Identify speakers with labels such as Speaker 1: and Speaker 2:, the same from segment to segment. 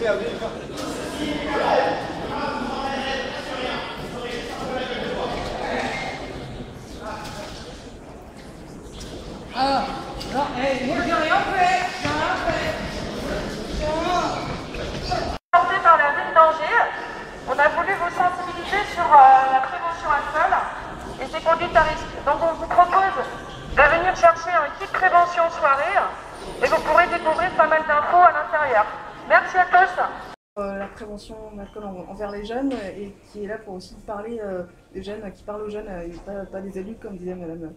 Speaker 1: Non, j'ai rien fait,
Speaker 2: Porté par la ville d'Angers, on a voulu vous sensibiliser sur la prévention alcool et ses conduites à risque. Donc on vous propose de venir chercher un kit prévention soirée et vous pourrez découvrir pas mal d'infos à l'intérieur. Merci à tous.
Speaker 3: La prévention d'alcool envers les jeunes et qui est là pour aussi parler des jeunes, qui parle aux jeunes et pas des adultes comme disait Madame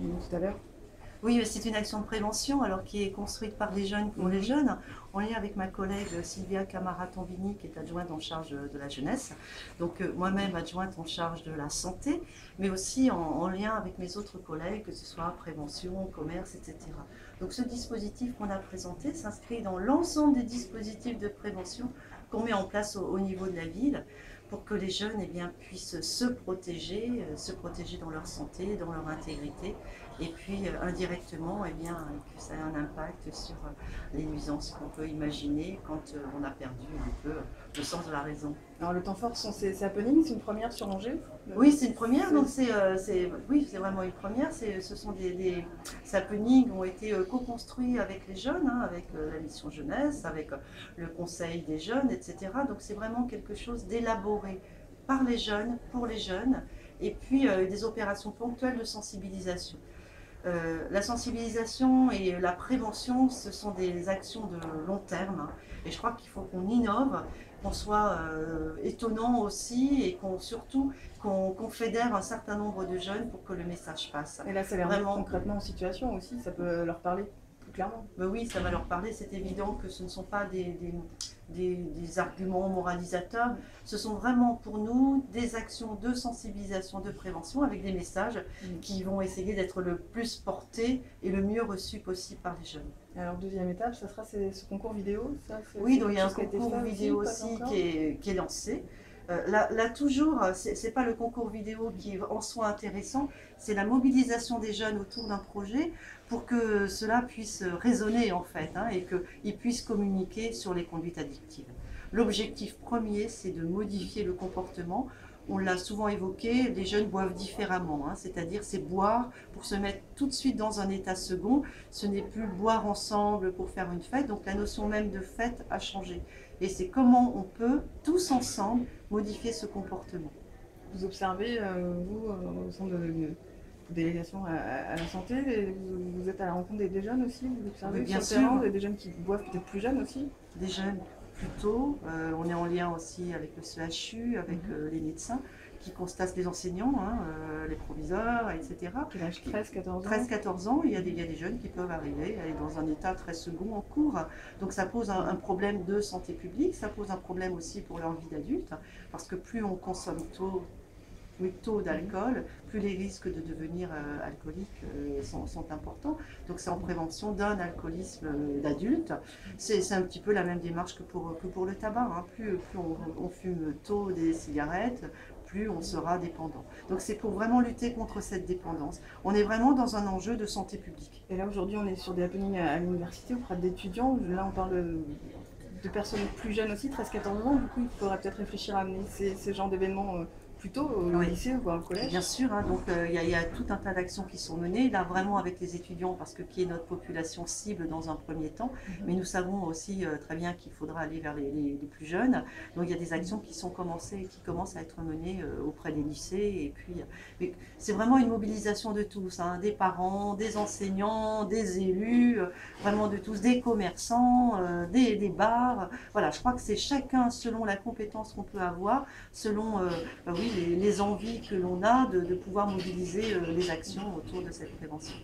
Speaker 3: tout à l'heure.
Speaker 4: Oui, c'est une action de prévention alors qui est construite par des jeunes pour les jeunes, en lien avec ma collègue Sylvia Camara-Tambini qui est adjointe en charge de la jeunesse, donc moi-même adjointe en charge de la santé, mais aussi en lien avec mes autres collègues, que ce soit prévention, commerce, etc. Donc ce dispositif qu'on a présenté s'inscrit dans l'ensemble des dispositifs de prévention qu'on met en place au niveau de la ville, pour que les jeunes puissent se protéger dans leur santé, dans leur intégrité, et puis indirectement, que ça ait un impact sur les nuisances qu'on peut imaginer quand on a perdu un peu le sens de la raison.
Speaker 3: Alors le temps fort, c'est happening, c'est une première sur Angers?
Speaker 4: Oui, c'est une première, donc c'est vraiment une première. Ce sont des happenings qui ont été co-construits avec les jeunes, avec la mission jeunesse, avec le conseil des jeunes, etc. Donc c'est vraiment quelque chose d'élaboré par les jeunes, pour les jeunes, et puis des opérations ponctuelles de sensibilisation. La sensibilisation et la prévention, ce sont des actions de long terme, et je crois qu'il faut qu'on innove, qu'on soit étonnant aussi, et surtout qu'on fédère un certain nombre de jeunes pour que le message passe.
Speaker 3: Et là, ça les remet concrètement en situation aussi, ça peut leur parler plus clairement.
Speaker 4: Ben oui, ça va leur parler, c'est évident que ce ne sont pas des arguments moralisateurs, ce sont vraiment pour nous des actions de sensibilisation, de prévention avec des messages qui vont essayer d'être le plus portés et le mieux reçus possible par les jeunes.
Speaker 3: Alors deuxième étape, ça sera ce concours vidéo?
Speaker 4: Oui, donc il y a un concours vidéo aussi qui est lancé. Là toujours, c'est pas le concours vidéo qui en soi intéressant, c'est la mobilisation des jeunes autour d'un projet pour que cela puisse résonner en fait, et qu'ils puissent communiquer sur les conduites addictives. L'objectif premier, c'est de modifier le comportement. On l'a souvent évoqué, les jeunes boivent différemment, c'est-à-dire c'est boire pour se mettre tout de suite dans un état second, ce n'est plus boire ensemble pour faire une fête, donc la notion même de fête a changé. Et c'est comment on peut, tous ensemble, modifier ce comportement.
Speaker 3: Vous observez, vous, au sein de délégation à la santé, vous êtes à la rencontre des jeunes aussi, vous observez
Speaker 4: bien
Speaker 3: sur le terrain,
Speaker 4: sûr.
Speaker 3: des jeunes qui boivent peut-être plus jeunes aussi?
Speaker 4: Des jeunes plus tôt, on est en lien aussi avec le CHU, avec les médecins qui constatent les enseignants, les proviseurs, etc.
Speaker 3: Quel âge? 13-14 ans?
Speaker 4: 13-14 ans, il y a des jeunes qui peuvent arriver dans un état très second en cours. Donc ça pose un problème de santé publique, ça pose un problème aussi pour leur vie d'adulte, parce que plus on consomme tôt d'alcool, plus les risques de devenir alcooliques sont importants. Donc c'est en prévention d'un alcoolisme d'adulte. C'est un petit peu la même démarche que pour le tabac. Plus on fume tôt des cigarettes, plus on sera dépendant. Donc c'est pour vraiment lutter contre cette dépendance. On est vraiment dans un enjeu de santé publique.
Speaker 3: Et là aujourd'hui on est sur des happenings à l'université auprès d'étudiants. Là on parle de personnes plus jeunes aussi, 13-14 ans. Du coup il faudra peut-être réfléchir à amener ces genres d'événements plutôt au lycée ou au collège.
Speaker 4: Bien sûr, donc il y a tout un tas d'actions qui sont menées, là vraiment avec les étudiants, parce que qui est notre population cible dans un premier temps, mais nous savons aussi très bien qu'il faudra aller vers les plus jeunes. Donc il y a des actions qui commencent à être menées auprès des lycées, et puis c'est vraiment une mobilisation de tous, des parents, des enseignants, des élus, vraiment de tous, des commerçants, des bars. Voilà, je crois que c'est chacun selon la compétence qu'on peut avoir, selon les envies que l'on a de pouvoir mobiliser les actions autour de cette prévention.